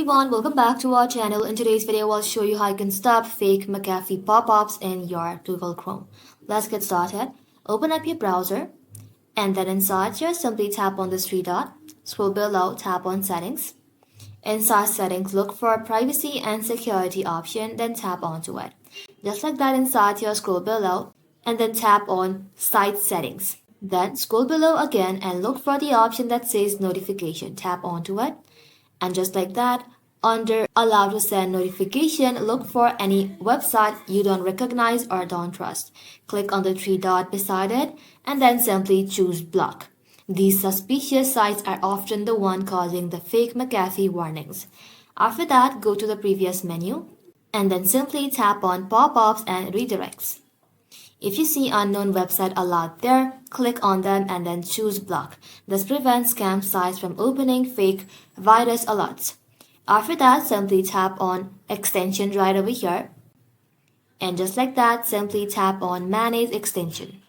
everyone, welcome back to our channel. In today's video, I'll show you how you can stop fake McAfee pop-ups in your Google Chrome. Let's get started. Open up your browser and then inside here, simply tap on this three dot. Scroll below, tap on settings. Inside settings, look for privacy and security option, then tap onto it. Just like that, inside here, scroll below and then tap on site settings. Then scroll below again and look for the option that says notification. Tap onto it. And just like that, under allow to send notification, look for any website you don't recognize or don't trust. Click on the three dot beside it and then simply choose block. These suspicious sites are often the one causing the fake McAfee warnings. After that, go to the previous menu and then simply tap on pop-ups and redirects. If you see unknown website allowed there, click on them and then choose block. This prevents scam sites from opening fake virus alerts. After that, simply tap on extension right over here. And just like that, simply tap on manage extension.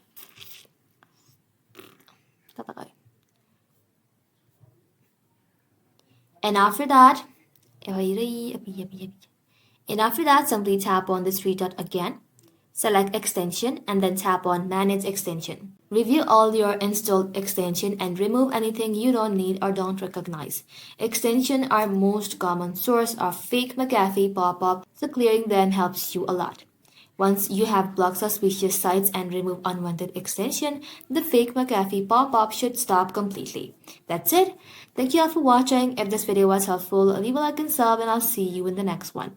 And after that, simply tap on this three dot again. Select extension and then tap on manage extension. Review all your installed extension and remove anything you don't need or don't recognize. Extensions are most common source of fake McAfee pop-up, so clearing them helps you a lot. Once you have blocked suspicious sites and remove unwanted extension, the fake McAfee pop-up should stop completely. That's it. Thank you all for watching. If this video was helpful, leave a like and sub and I'll see you in the next one.